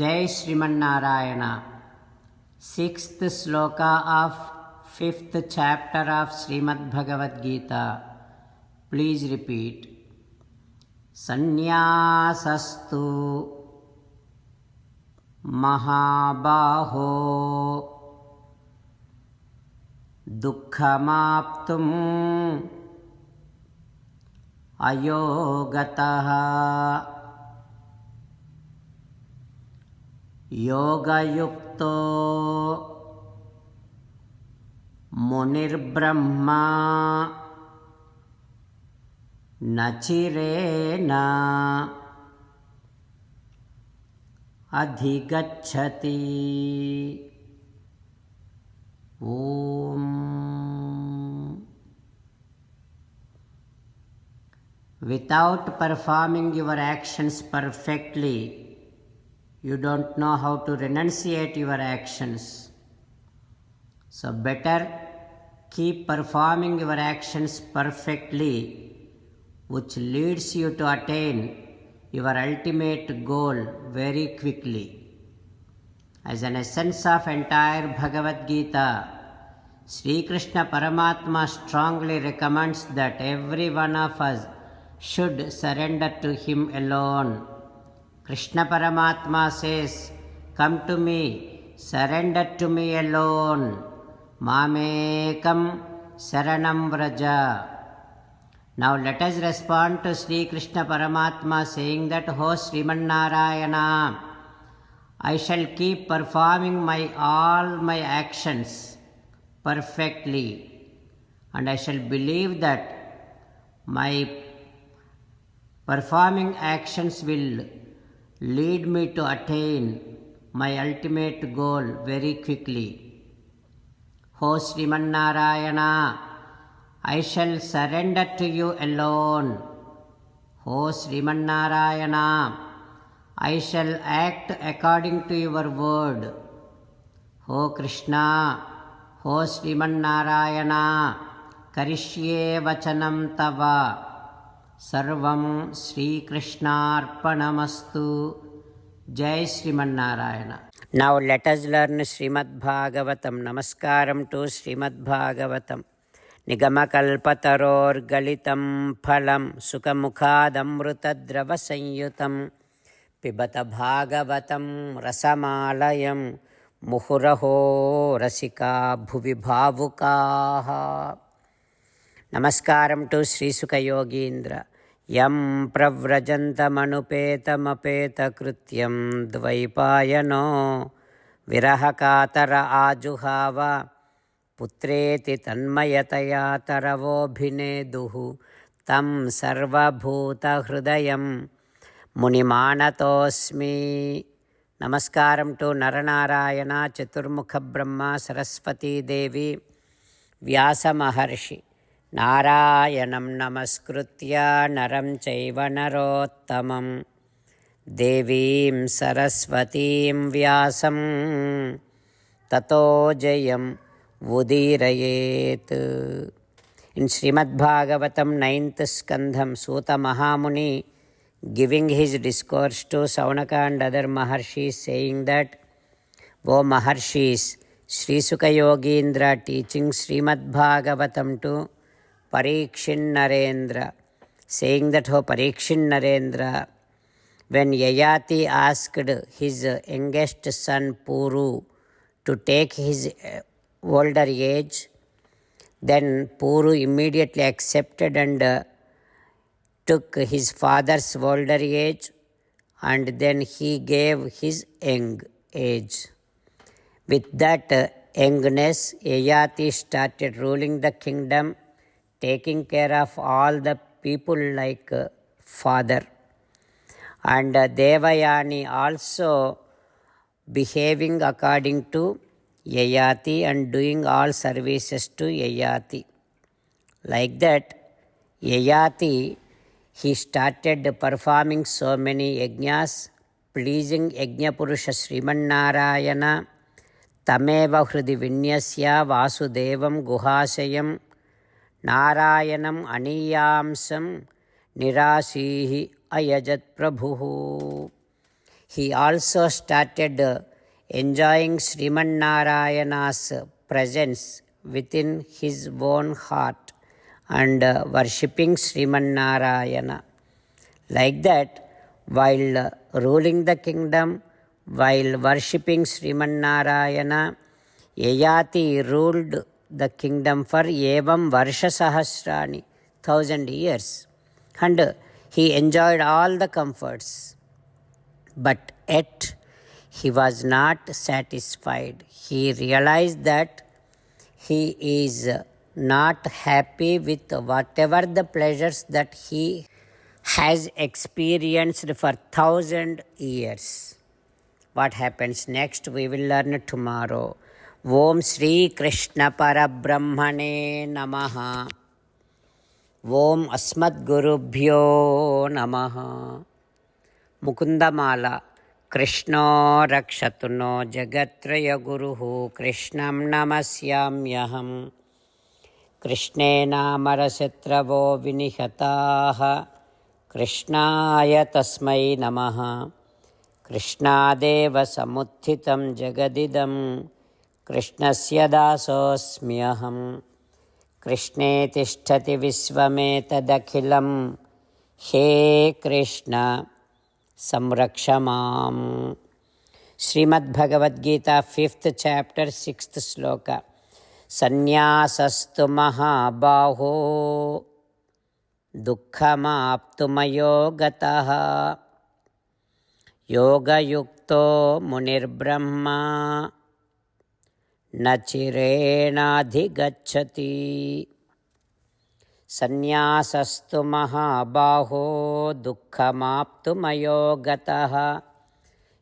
Jai Srimanarayana. 6th sloka of 5th chapter of Srimad Bhagavad Gita. Please repeat. Sanyasastu Mahabaho Dukkhamaptum Ayogataha Yogayukto Munirbrahma Nachirena Adhigacchati. Om. Without performing your actions perfectly, you don't know how to renunciate your actions. So better keep performing your actions perfectly, which leads you to attain your ultimate goal very quickly. As an essence of entire Bhagavad Gita, Sri Krishna Paramatma strongly recommends that every one of us should surrender to him alone. Krishna Paramatma says, "Come to me, surrender to me alone. Mamekam Saranam Vraja." Now let us respond to Sri Krishna Paramatma saying that, "O Srimanarayana, I shall keep performing all my actions perfectly, and I shall believe that my performing actions will lead me to attain my ultimate goal very quickly. O Srimanarayana, I shall surrender to you alone. O Srimanarayana, I shall act according to your word. O Krishna, O Srimanarayana, Karishye Vachanam Tava. Sarvam Sri Krishnarpanamastu. Jai Srimanarayana. Now let us learn Srimad Bhagavatam. Namaskaram to Srimad Bhagavatam. Nigamakalpataror galitam phalam sukamukhadamrutadrava sanyutam pibata bhagavatam rasamalayam muhuraho rasika bhuvi bhavukaha. Namaskaram to Sri Sukha Yogindra. Yam pravrajantamanupeta krutyam dvaipayano virahakatara ajuhava putreti tanmayataya taravobhineduhu tam sarvabhuta hrudayam munimanatosmi. Namaskaram to Naranarayana, Chaturmukha Brahma, Saraswati Devi, Vyasa Maharshi. Narayanam namaskritya naram chaiva narottamam devim saraswatim vyasam tato jayam udirayet. In Srimad Bhagavatam 9th Skandham, Suta Mahamuni giving his discourse to Saunaka and other Maharshis, saying that, "O Maharshis, Sri Sukha Yogindra teaching Srimad Bhagavatam to Parikshin Narendra, saying that, O Parikshin Narendra, when Yayati asked his youngest son Puru to take his older age, then Puru immediately accepted and took his father's older age, and then he gave his young age. With that youngness, Yayati started ruling the kingdom, taking care of all the people like father. And Devayani also behaving according to Yayati and doing all services to Yayati. Like that, Yayati, he started performing so many yajnas, pleasing Yajnapurusha Srimanarayana, Tameva Hridi Vinyasya Vasudevam Guhasayam Narayanam Aniyamsam Nirasihi Ayajat Prabhu. he also started enjoying Sriman-Narayana's presence within his own heart and worshipping Sriman-Narayana. Like that, while ruling the kingdom, while worshipping Sriman-Narayana, Yayati ruled the kingdom for evam varsha sahasrani, 1,000 years, and he enjoyed all the comforts. But yet he was not satisfied. He realized that he is not happy with whatever the pleasures that he has experienced for 1,000 years. What happens next, we will learn tomorrow. Om Shri Krishna Parabrahmane Namaha. Om Asmadgurubhyo Namaha. Mukundamala. Krishno rakshatu no jagatraya guruhu Krishnam namasyamyaham. Krishnena marasetravo vinihataha Krishnaya tasmai namaha. Krishnadeva samuthitam jagadidam Krishnasya dasosmyaham. Krishne tishtati visvametadakhilam He Krishna samrakshamam. Srimad Bhagavad Gita, 5th chapter, 6th sloka. Sanyasastu mahabaho dukkhamaptumayo gataha yoga yukto munirbrahma nachirenadhigacchati. Sanyasastu mahabaho dukkhamaptumayo gataha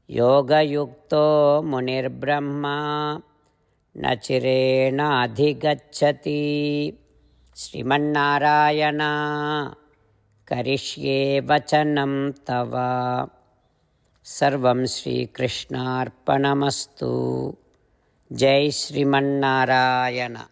yoga yukto munirbrahma nachirenadhigacchati. Srimannarayana karishye vachanam tava. Sarvam Shri Krishnarpanamastu. Jai Srimannarayana.